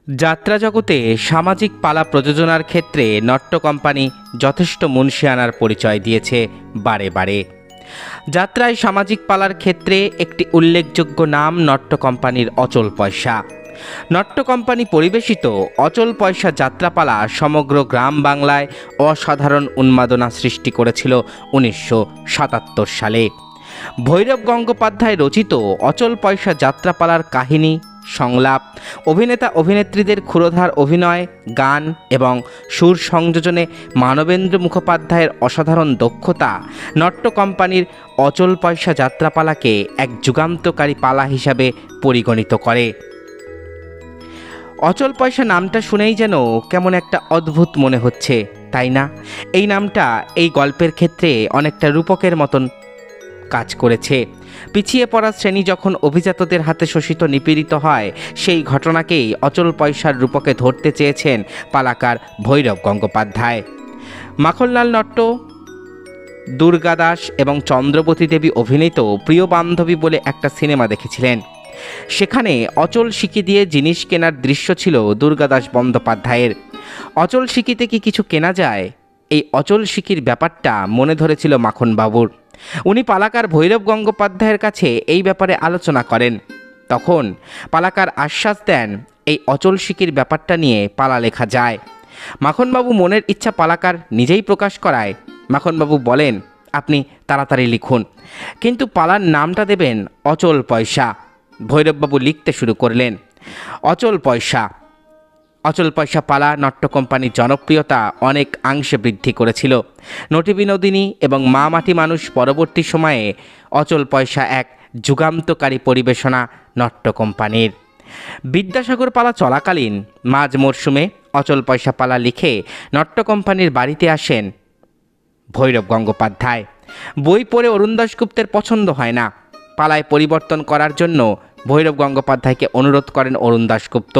যাত্রা জগতে সামাজিক পালা প্রযোজনার ক্ষেত্রে নট্য কোম্পানি যথেষ্ট মুনশিয়ানার পরিচয় দিয়েছে বারে বারে। যাত্রায় সামাজিক পালার ক্ষেত্রে একটি উল্লেখযোগ্য নাম নট্য কোম্পানির অচল পয়সা। নট্য কোম্পানি পরিবেশিত অচল পয়সা যাত্রাপালা সমগ্র গ্রাম বাংলায় অসাধারণ উন্মাদনা সৃষ্টি করেছিল 1977 সালে। ভৈরব গঙ্গোপাধ্যায় রচিত অচল পয়সা যাত্রাপালার কাহিনী, সংলাপ, অভিনেতা অভিনেত্রীদের ক্ষুরধার অভিনয়, গান এবং সুর সংযোজনে মানবেন্দ্র মুখোপাধ্যায়ের অসাধারণ দক্ষতা নট্য কোম্পানির অচল পয়সা যাত্রাপালাকে এক যুগান্তকারী পালা হিসাবে পরিগণিত করে। অচল পয়সা নামটা শুনেই যেন কেমন একটা অদ্ভুত মনে হচ্ছে, তাই না? এই নামটা এই গল্পের ক্ষেত্রে অনেকটা রূপকের মতন কাজ করেছে। পিছিয়ে পড়া শ্রেণী যখন অভিজাতদের হাতে শোষিত নিপীড়িত হয়, সেই ঘটনাকেই অচল পয়সার রূপকে ধরতে চেয়েছেন পালাকার ভৈরব গঙ্গোপাধ্যায়। মাখনলাল নট্ট, দুর্গা দাস এবং চন্দ্রবতী দেবী অভিনীত প্রিয় বান্ধবী বলে একটা সিনেমা দেখেছিলেন। সেখানে অচল সিকি দিয়ে জিনিস কেনার দৃশ্য ছিল দুর্গাদাস বন্দ্যোপাধ্যায়ের। অচল সিকিতে কি কিছু কেনা যায়? এই অচল সিকির ব্যাপারটা মনে ধরেছিল মাখনবাবুর। উনি পালাকার ভৈরব গঙ্গোপাধ্যায়ের কাছে এই ব্যাপারে আলোচনা করেন। তখন পালাকার আশ্বাস দেন এই অচল সিকির ব্যাপারটা নিয়ে পালা লেখা যায়। মাখনবাবু মনের ইচ্ছা পালাকার নিজেই প্রকাশ করায়। মাখনবাবু বলেন, আপনি তাড়াতাড়ি লিখুন, কিন্তু পালার নামটা দেবেন অচল পয়সা। ভৈরববাবু লিখতে শুরু করলেন, অচল পয়সা। অচল পয়সা পালা নট্য কোম্পানির জনপ্রিয়তা অনেক অংশে বৃদ্ধি করেছিল। নটি বিনোদিনী এবং মা মাটি মানুষ পরবর্তী সময়ে অচল পয়সা এক যুগান্তকারী পরিবেশনা নট্য কোম্পানির। বিদ্যাসাগর পালা চলাকালীন মাঝ মরশুমে অচল পয়সা পালা লিখে নট্য কোম্পানির বাড়িতে আসেন ভৈরব গঙ্গোপাধ্যায়। বই পড়ে অরুণ দাশগুপ্তের পছন্দ হয় না। পালায় পরিবর্তন করার জন্য ভৈরব গঙ্গোপাধ্যায়কে অনুরোধ করেন অরুণ দাশগুপ্ত।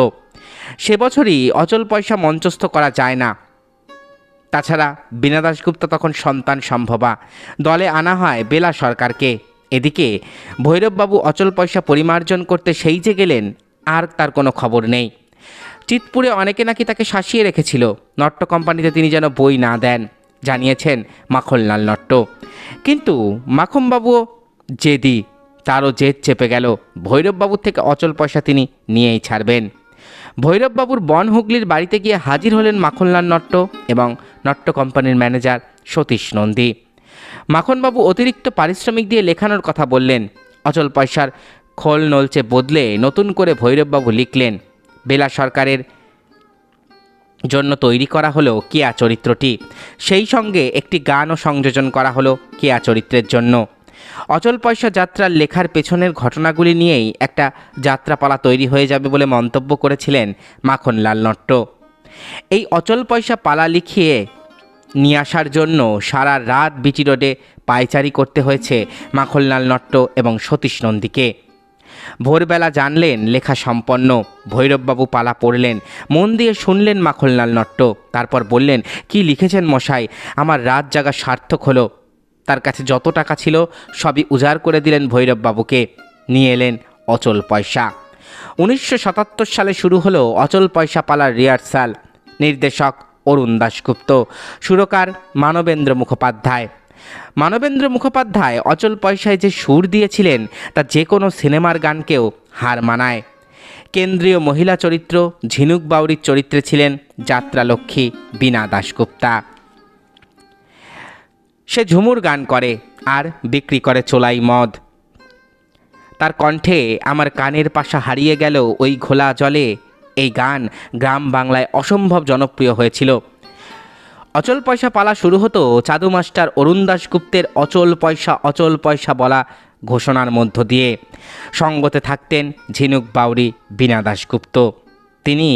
সে বছরই অচল পয়সা মঞ্চস্থ করা যায় না। তাছাড়া বীণা দাশগুপ্ত তখন সন্তান সম্ভবা। দলে আনা হয় বেলা সরকারকে। এদিকে ভৈরববাবু অচল পয়সা পরিমার্জন করতে সেই যে গেলেন, আর তার কোনো খবর নেই। চিতপুরে অনেকে নাকি তাকে শাসিয়ে রেখেছিল, নট্য কোম্পানিতে তিনি যেন বই না দেন, জানিয়েছেন মাখনলাল নট্ট। কিন্তু মাখনবাবুও জেদি, তারও জেদ চেপে গেল। ভৈরববাবুর থেকে অচল পয়সা তিনি নিয়েই ছাড়বেন। ভৈরববাবুর বন হুগলির বাড়িতে গিয়ে হাজির হলেন মাখনলাল নট্ট এবং নট্য কোম্পানির ম্যানেজার সতীশ নন্দী। মাখনবাবু অতিরিক্ত পারিশ্রমিক দিয়ে লেখানোর কথা বললেন। অচল পয়সার খোল নলচে বদলে নতুন করে ভৈরববাবু লিখলেন। বেলা সরকারের জন্য তৈরি করা হলো কেয়া চরিত্রটি। সেই সঙ্গে একটি গানও সংযোজন করা হলো কেয়া চরিত্রের জন্য। অচল পয়সা যাত্রার লেখার পেছনের ঘটনাগুলি নিয়েই একটা যাত্রাপালা তৈরি হয়ে যাবে বলে মন্তব্য করেছিলেন মাখনলাল নট্ট। এই অচল পয়সা পালা লিখিয়ে নিয়ে আসার জন্য সারা রাত বিটি রোডে পায়চারি করতে হয়েছে মাখনলাল নট্ট এবং সতীশ নন্দীকে। ভোরবেলা জানলেন লেখা সম্পন্ন। ভৈরববাবু পালা পড়লেন, মন দিয়ে শুনলেন মাখনলাল নট্ট। তারপর বললেন, কি লিখেছেন মশাই, আমার রাত জাগা সার্থক হলো। তার কাছে যত টাকা ছিল সবই উজাড় করে দিলেন ভৈরববাবুকে। নিয়ে এলেন অচল পয়সা। 1977 সালে শুরু হলো অচল পয়সা পালার রিহার্সাল। নির্দেশক অরুণ দাশগুপ্ত, সুরকার মানবেন্দ্র মুখোপাধ্যায়। মানবেন্দ্র মুখোপাধ্যায় অচল পয়সায় যে সুর দিয়েছিলেন তা যে কোনো সিনেমার গানকেও হার মানায়। কেন্দ্রীয় মহিলা চরিত্র ঝিনুক বাউরির চরিত্রে ছিলেন যাত্রালক্ষ্মী বীণা দাশগুপ্তা। সে ঝুমুর গান করে আর বিক্রি করে চোলাই মদ। তার কণ্ঠে আমার কানের পাশা হারিয়ে গেল ওই ঘোলা জলে, এই গান গ্রাম বাংলায় অসম্ভব জনপ্রিয় হয়েছিল। অচল পয়সা পালা শুরু হতো চাঁদু মাস্টার অরুণ দাশগুপ্তের অচল পয়সা বলা ঘোষণার মধ্য দিয়ে। সঙ্গতে থাকতেন ঝিনুক বাউরি বীণা দাশগুপ্ত। তিনি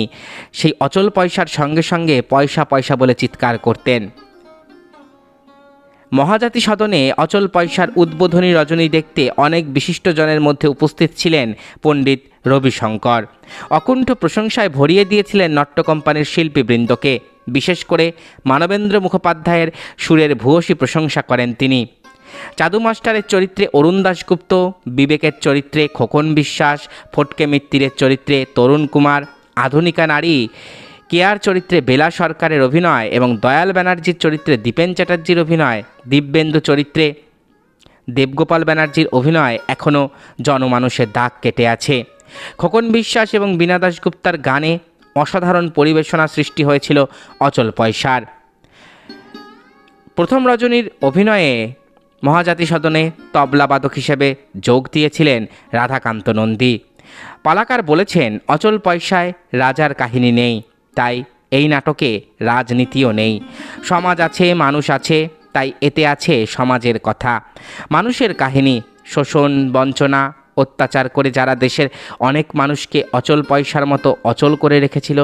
সেই অচল পয়সার সঙ্গে সঙ্গে পয়সা পয়সা বলে চিৎকার করতেন। মহাজাতি সদনে অচল পয়সার উদ্বোধনী রজনী দেখতে অনেক বিশিষ্টজনের মধ্যে উপস্থিত ছিলেন পণ্ডিত রবিশঙ্কর। অকুণ্ঠ প্রশংসায় ভরিয়ে দিয়েছিলেন নট্য কোম্পানির শিল্পীবৃন্দকে। বিশেষ করে মানবেন্দ্র মুখোপাধ্যায়ের সুরের ভূয়সী প্রশংসা করেন তিনি। চাঁদু মাস্টারের চরিত্রে অরুণ দাশগুপ্ত, বিবেকের চরিত্রে খোকন বিশ্বাস, ফটকে মিত্তিরের চরিত্রে তরুণ কুমার, আধুনিকা নারী কেয়ার চরিত্রে বেলা সরকারের অভিনয় এবং দয়াল ব্যানার্জির চরিত্রে দীপেন চ্যাটার্জির অভিনয়, দিব্যেন্দু চরিত্রে দেবগোপাল ব্যানার্জির অভিনয় এখনও জনমানুষের দাগ কেটে আছে। খোকন বিশ্বাস এবং বীণা দাশগুপ্তার গানে অসাধারণ পরিবেশনা সৃষ্টি হয়েছিল অচল পয়সার। প্রথম রজনীর অভিনয়ে মহাজাতি সদনে তবলাবাদক হিসেবে যোগ দিয়েছিলেন রাধাকান্ত নন্দী। পালাকার বলেছেন, অচল পয়সায় রাজার কাহিনী নেই, তাই এই নাটকে রাজনীতিও নেই। সমাজ আছে, মানুষ আছে, তাই এতে আছে সমাজের কথা, মানুষের কাহিনী। শোষণ, বঞ্চনা, অত্যাচার করে যারা দেশের অনেক মানুষকে অচল পয়সার মতো অচল করে রেখেছিল,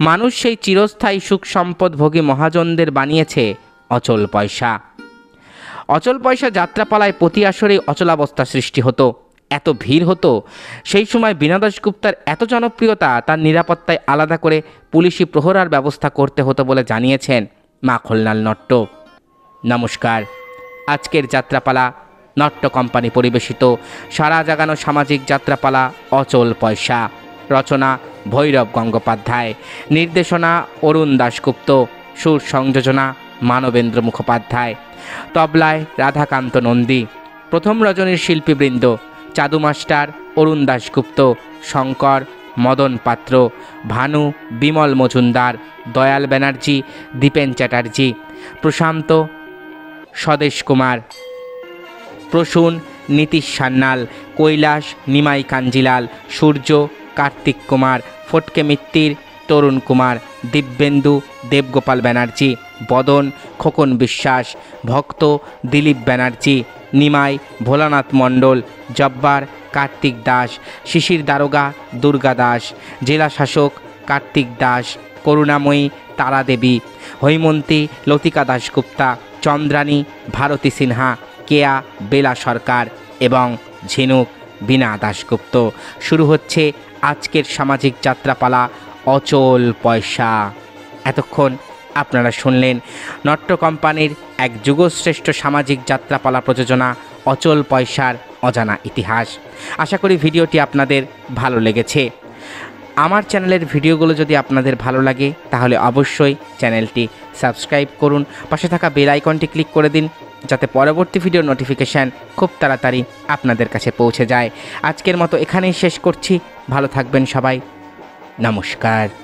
মানুষ সেই চিরস্থায়ী সুখ সম্পদভোগী মহাজনদের বানিয়েছে অচল পয়সা। অচল পয়সা যাত্রাপালায় প্রতি আসরেই অচলাবস্থা সৃষ্টি হতো, এত ভিড় হতো। সেই সময় বীণা দাশগুপ্তার এত জনপ্রিয়তা, তার নিরাপত্তায় আলাদা করে পুলিশি প্রহরার ব্যবস্থা করতে হতো বলে জানিয়েছেন মা খোলনাল নট্ট। নমস্কার। আজকের যাত্রাপালা নট্ট কোম্পানি পরিবেশিত সারা জাগানো সামাজিক যাত্রাপালা অচল পয়সা। রচনা ভৈরব গঙ্গোপাধ্যায়, নির্দেশনা অরুণ দাশগুপ্ত, সুর সংযোজনা মানবেন্দ্র মুখোপাধ্যায়, তবলায় রাধাকান্ত নন্দী। প্রথম রজনীর শিল্পীবৃন্দ: চাদু মাস্টার অরুণ দাশগুপ্ত, শঙ্কর মদন পাত্র, ভানু বিমল মজুমদার, দয়াল ব্যানার্জি দীপেন চ্যাটার্জি, প্রশান্ত স্বদেশ কুমার, প্রসূন নীতিশ সান্যাল, কৈলাস নিমাই কাঞ্জিলাল, সূর্য কার্তিক কুমার, ফটকে মিত্তির তরুণ কুমার, দিব্যেন্দু দেবগোপাল ব্যানার্জি, বদন খোকন বিশ্বাস, ভক্ত দিলীপ ব্যানার্জি, নিমাই ভোলানাথ মণ্ডল, জব্বার কার্তিক দাস, শিশির দারোগা দুর্গা দাস, জেলা শাসক কার্তিক দাস, করুণাময়ী তারা দেবী, হৈমন্তী লতিকা দাশগুপ্তা, চন্দ্রানী ভারতী সিনহা, কেয়া বেলা সরকার এবং ঝিনুক বীণা দাশগুপ্ত। শুরু হচ্ছে আজকের সামাজিক যাত্রাপালা অচল পয়সা। এতক্ষণ আপনারা শুনলেন নট্ট কোম্পানির এক যুগশ্রেষ্ঠ সামাজিক যাত্রাপালা প্রযোজনা অচল পয়সার অজানা ইতিহাস। আশা করি ভিডিওটি আপনাদের ভালো লেগেছে। আমার চ্যানেলের ভিডিওগুলো যদি আপনাদের ভালো লাগে তাহলে অবশ্যই চ্যানেলটি সাবস্ক্রাইব করুন, পাশে থাকা বেল আইকনটি ক্লিক করে দিন যাতে পরবর্তী ভিডিওর নোটিফিকেশান খুব তাড়াতাড়ি আপনাদের কাছে পৌঁছে যায়। আজকের মতো এখানেই শেষ করছি। ভালো থাকবেন সবাই। নমস্কার।